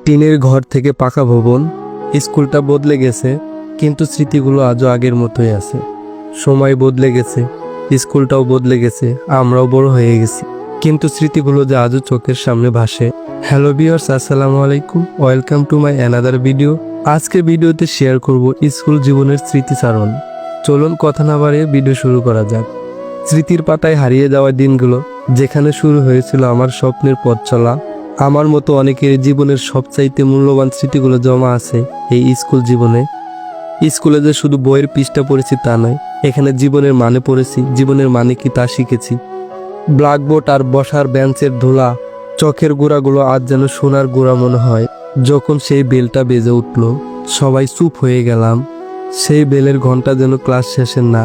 টিনের ঘর থেকে পাকা ভবন। স্কুলটা বদলে গেছে, কিন্তু স্মৃতিগুলো আজও আগের মতোই আছে। সময় বদলে গেছে, স্কুলটাও বদলে গেছে, আমরাও বড় হয়ে গেছি, কিন্তু স্মৃতিগুলো যে আজও চোখের সামনে ভাসে। হ্যালো ভিউয়ার্স, আসসালামু আলাইকুম, welcome to my another video. আজকের ভিডিওতে শেয়ার করব স্কুল জীবনের স্মৃতিচারণ। চলুন কথা না বাড়িয়ে ভিডিও শুরু করা যাক। স্মৃতির পাতায় হারিয়ে যাওয়া দিনগুলো, যেখানে শুরু হয়েছিল আমার স্বপ্নের পথ চলা। আমার মতো অনেকের জীবনের সবচাইতে মূল্যবান স্মৃতিগুলো জমা আছে এই স্কুল জীবনে। স্কুলে যে শুধু বইয়ের পৃষ্ঠা পড়েছি তা নয়, এখানে জীবনের মানে পড়েছি, জীবনের মানে কি তা শিখেছি। ব্ল্যাকবোর্ড আর বসার বেঞ্চের ধুলা, চোখের গোড়াগুলো আজ যেন সোনার গোড়া মনে হয়। যখন সেই বেলটা বেজে উঠল, সবাই চুপ হয়ে গেলাম। সেই বেলের ঘন্টা যেন ক্লাস শেষের না,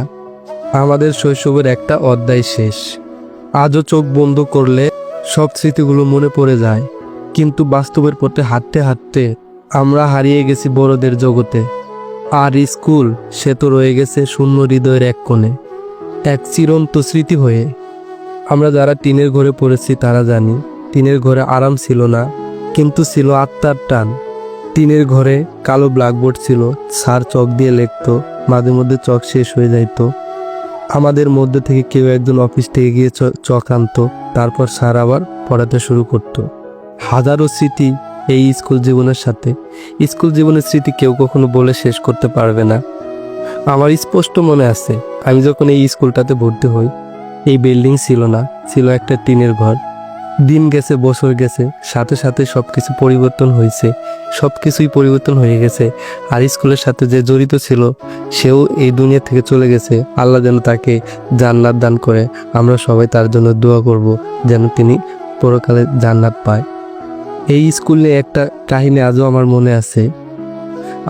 আমাদের শৈশবের একটা অধ্যায় শেষ। আজও চোখ বন্ধ করলে সব স্মৃতিগুলো মনে পড়ে যায়, কিন্তু বাস্তবের পথে হাঁটতে হাঁটতে আমরা হারিয়ে গেছি বড়দের জগতে। আর স্কুল, সে তো রয়ে গেছে শূন্য হৃদয়ের এক কোণে, এক চিরন্ত স্মৃতি হয়ে। আমরা যারা টিনের ঘরে পড়েছি তারা জানি, টিনের ঘরে আরাম ছিল না, কিন্তু ছিল আত্মার টান। টিনের ঘরে কালো ব্ল্যাকবোর্ড ছিল, স্যার চক দিয়ে লিখতো, মাঝে মধ্যে চক শেষ হয়ে যাইত। আমাদের মধ্যে থেকে কেউ একজন অফিস থেকে গিয়ে চক আনতো, তারপর স্যার আবার পড়াতে শুরু করত। হাজারো স্মৃতি এই স্কুল জীবনের সাথে। স্কুল জীবনের স্মৃতি কেউ কখনো বলে শেষ করতে পারবে না। আমার স্পষ্ট মনে আছে, আমি যখন এই স্কুলটাতে ভর্তি হই, এই বিল্ডিং ছিল না, ছিল একটা টিনের ঘর। দিন গেছে, বছর গেছে, সাথে সাথে সবকিছু পরিবর্তন হয়েছে, সবকিছুই পরিবর্তন হয়ে গেছে। আর স্কুলের সাথে যে জড়িত ছিল, সেও এই দুনিয়া থেকে চলে গেছে। আল্লাহ যেন তাকে জান্নাত দান করে। আমরা সবাই তার জন্য দোয়া করব, যেন তিনি পরকালে জান্নাত পায়। এই স্কুলে একটা কাহিনী আজও আমার মনে আছে।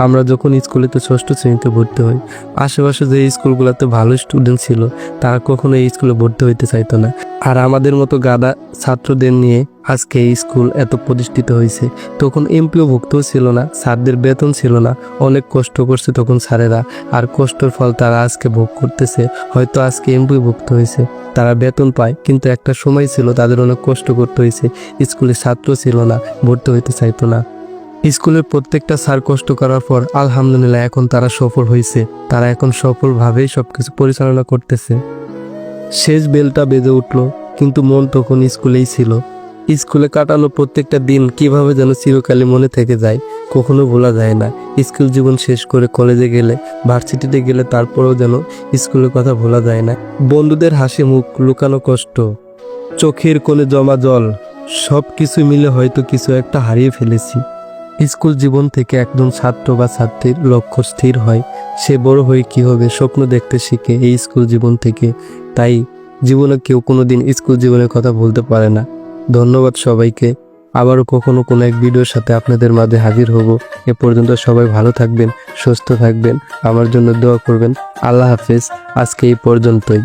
আমরা যখন স্কুলেতে ষষ্ঠ শ্রেণীতে ভর্তি হই, আশেপাশে যে স্কুলগুলোতে ভালো স্টুডেন্ট ছিল, তারা কখনো এই স্কুলে ভর্তি হইতে চাইতো না। আর আমাদের মতো গাদা ছাত্রদের নিয়ে আজকে এই স্কুল এত প্রতিষ্ঠিত হয়েছে। তখন এমপিও ভুক্তও ছিল না, স্যারদের বেতন ছিল না, অনেক কষ্ট করছে তখন স্যারেরা, আর কষ্টের ফল তারা আজকে ভোগ করতেছে। হয়তো আজকে এমপিও ভুক্ত হয়েছে, তারা বেতন পায়, কিন্তু একটা সময় ছিল তাদের অনেক কষ্ট করতে হয়েছে। স্কুলে ছাত্র ছিল না, ভর্তি হইতে চাইতো না। স্কুলের প্রত্যেকটা স্যার কষ্ট করার পর আলহামদুলিল্লাহ এখন তারা সফল হয়েছে, তারা এখন সফলভাবেই সবকিছু পরিচালনা করতেছে। শেষ বেলটা বেজে উঠল, কিন্তু মন তখন স্কুলেই ছিল। স্কুলে কাটানো প্রত্যেকটা দিন কিভাবে যেন চিরকালই মনে থেকে যায়, কখনো ভোলা যায় না। স্কুল জীবন শেষ করে কলেজে গেলে, ভার্সিটিতে গেলে, তারপরেও যেন স্কুলের কথা ভোলা যায় না। বন্ধুদের হাসি মুখ, লুকানো কষ্ট, চোখের কোণে জমা জল, সব কিছু মিলে হয়তো কিছু একটা হারিয়ে ফেলেছি। স্কুল জীবন থেকে একজন ছাত্র বা ছাত্রীর লক্ষ্য স্থির হয়, সে বড় হয়ে কি হবে স্বপ্ন দেখতে শিখে এই স্কুল জীবন থেকে। তাই জীবনে কেউ কোনোদিন স্কুল জীবনের কথা বলতে পারে না। ধন্যবাদ সবাইকে। আবারও কখনো কোনো এক ভিডিওর সাথে আপনাদের মাঝে হাজির হব। এ পর্যন্ত সবাই ভালো থাকবেন, সুস্থ থাকবেন, আমার জন্য দোয়া করবেন। আল্লাহ হাফেজ। আজকে এই পর্যন্তই।